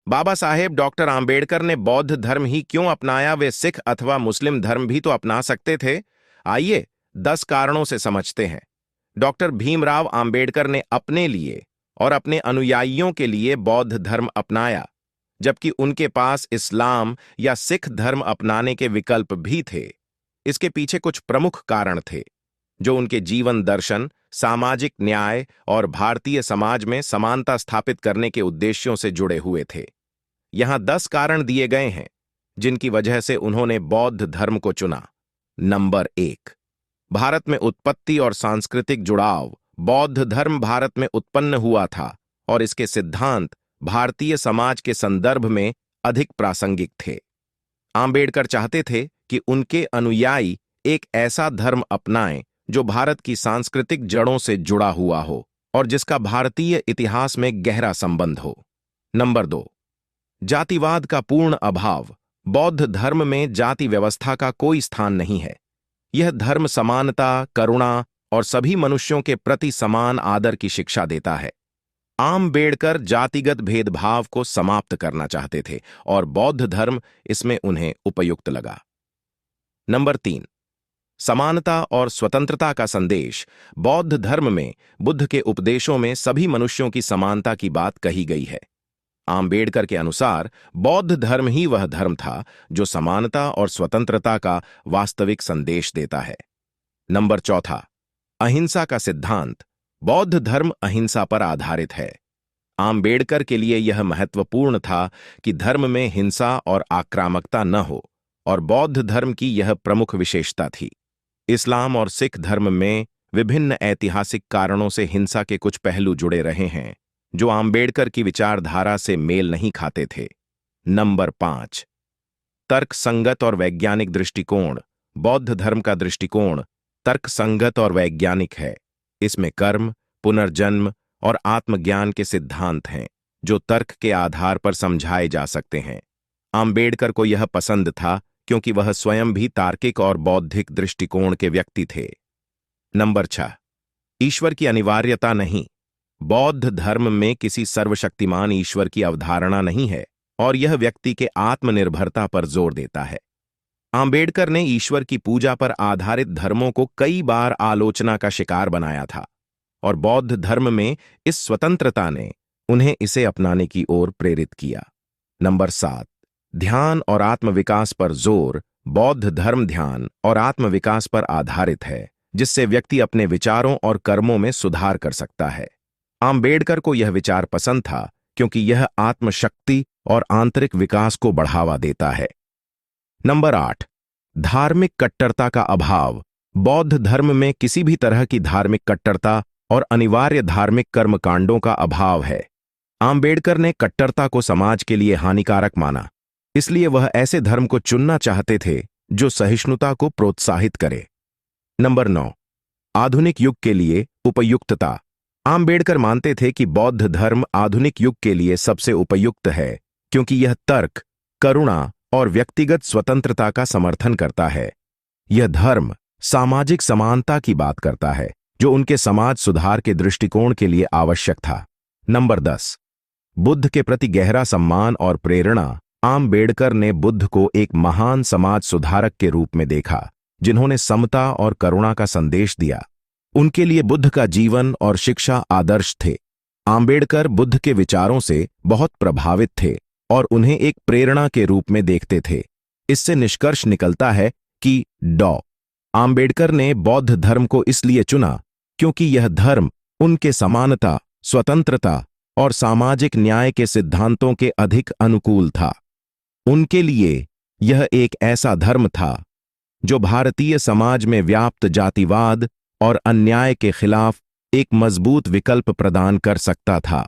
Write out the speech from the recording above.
Baba Saheb doctor Ambedkar ने बौद्ध धर्म ही क्यों अपनाया? वे सिख अथवा मुस्लिम धर्म भी तो अपना सकते थे। आइए 10 कारणों से समझते हैं। डॉक्टर भीमराव आंबेडकर ने अपने लिए और अपने अनुयायियों के लिए बौद्ध धर्म अपनाया, जबकि उनके पास इस्लाम या सिख धर्म अपनाने के विकल्प भी थे। इसके पीछे कुछ प्रमुख कारण थे, जो उनके जीवन दर्शन, सामाजिक न्याय और भारतीय समाज में समानता स्थापित करने के उद्देश्यों से जुड़े हुए थे। यहां 10 कारण दिए गए हैं जिनकी वजह से उन्होंने बौद्ध धर्म को चुना। नंबर 1, भारत में उत्पत्ति और सांस्कृतिक जुड़ाव। बौद्ध धर्म भारत में उत्पन्न हुआ था और इसके सिद्धांत भारतीय समाज के संदर्भ में अधिक प्रासंगिक थे। आंबेडकर चाहते थे कि उनके अनुयायी एक ऐसा धर्म अपनाएं जो भारत की सांस्कृतिक जड़ों से जुड़ा हुआ हो और जिसका भारतीय इतिहास में गहरा संबंध हो। नंबर 2, जातिवाद का पूर्ण अभाव। बौद्ध धर्म में जाति व्यवस्था का कोई स्थान नहीं है। यह धर्म समानता, करुणा और सभी मनुष्यों के प्रति समान आदर की शिक्षा देता है। आंबेडकर जातिगत भेदभाव को समाप्त करना चाहते थे और बौद्ध धर्म इसमें उन्हें उपयुक्त लगा। नंबर 3, समानता और स्वतंत्रता का संदेश। बौद्ध धर्म में बुद्ध के उपदेशों में सभी मनुष्यों की समानता की बात कही गई है। आंबेडकर के अनुसार बौद्ध धर्म ही वह धर्म था जो समानता और स्वतंत्रता का वास्तविक संदेश देता है। नंबर 4, अहिंसा का सिद्धांत। बौद्ध धर्म अहिंसा पर आधारित है। आंबेडकर के लिए यह महत्वपूर्ण था कि धर्म में हिंसा और आक्रामकता न हो, और बौद्ध धर्म की यह प्रमुख विशेषता थी। इस्लाम और सिख धर्म में विभिन्न ऐतिहासिक कारणों से हिंसा के कुछ पहलू जुड़े रहे हैं जो आंबेडकर की विचारधारा से मेल नहीं खाते थे। नंबर 5, तर्कसंगत और वैज्ञानिक दृष्टिकोण। बौद्ध धर्म का दृष्टिकोण तर्कसंगत और वैज्ञानिक है। इसमें कर्म, पुनर्जन्म और आत्मज्ञान के सिद्धांत हैं जो तर्क के आधार पर समझाए जा सकते हैं। आंबेडकर को यह पसंद था क्योंकि वह स्वयं भी तार्किक और बौद्धिक दृष्टिकोण के व्यक्ति थे। नंबर 6, ईश्वर की अनिवार्यता नहीं। बौद्ध धर्म में किसी सर्वशक्तिमान ईश्वर की अवधारणा नहीं है और यह व्यक्ति के आत्मनिर्भरता पर जोर देता है। आंबेडकर ने ईश्वर की पूजा पर आधारित धर्मों को कई बार आलोचना का शिकार बनाया था और बौद्ध धर्म में इस स्वतंत्रता ने उन्हें इसे अपनाने की ओर प्रेरित किया। नंबर 7, ध्यान और आत्मविकास पर जोर। बौद्ध धर्म ध्यान और आत्मविकास पर आधारित है, जिससे व्यक्ति अपने विचारों और कर्मों में सुधार कर सकता है। आंबेडकर को यह विचार पसंद था क्योंकि यह आत्मशक्ति और आंतरिक विकास को बढ़ावा देता है। नंबर 8, धार्मिक कट्टरता का अभाव। बौद्ध धर्म में किसी भी तरह की धार्मिक कट्टरता और अनिवार्य धार्मिक कर्मकांडों का अभाव है। आंबेडकर ने कट्टरता को समाज के लिए हानिकारक माना, इसलिए वह ऐसे धर्म को चुनना चाहते थे जो सहिष्णुता को प्रोत्साहित करे। नंबर 9, आधुनिक युग के लिए उपयुक्तता। आंबेडकर मानते थे कि बौद्ध धर्म आधुनिक युग के लिए सबसे उपयुक्त है क्योंकि यह तर्क, करुणा और व्यक्तिगत स्वतंत्रता का समर्थन करता है। यह धर्म सामाजिक समानता की बात करता है जो उनके समाज सुधार के दृष्टिकोण के लिए आवश्यक था। नंबर 10, बुद्ध के प्रति गहरा सम्मान और प्रेरणा। आंबेडकर ने बुद्ध को एक महान समाज सुधारक के रूप में देखा जिन्होंने समता और करुणा का संदेश दिया। उनके लिए बुद्ध का जीवन और शिक्षा आदर्श थे। आंबेडकर बुद्ध के विचारों से बहुत प्रभावित थे और उन्हें एक प्रेरणा के रूप में देखते थे। इससे निष्कर्ष निकलता है कि आंबेडकर ने बौद्ध धर्म को इसलिए चुना क्योंकि यह धर्म उनके समानता, स्वतंत्रता और सामाजिक न्याय के सिद्धांतों के अधिक अनुकूल था। उनके लिए यह एक ऐसा धर्म था जो भारतीय समाज में व्याप्त जातिवाद और अन्याय के खिलाफ एक मजबूत विकल्प प्रदान कर सकता था।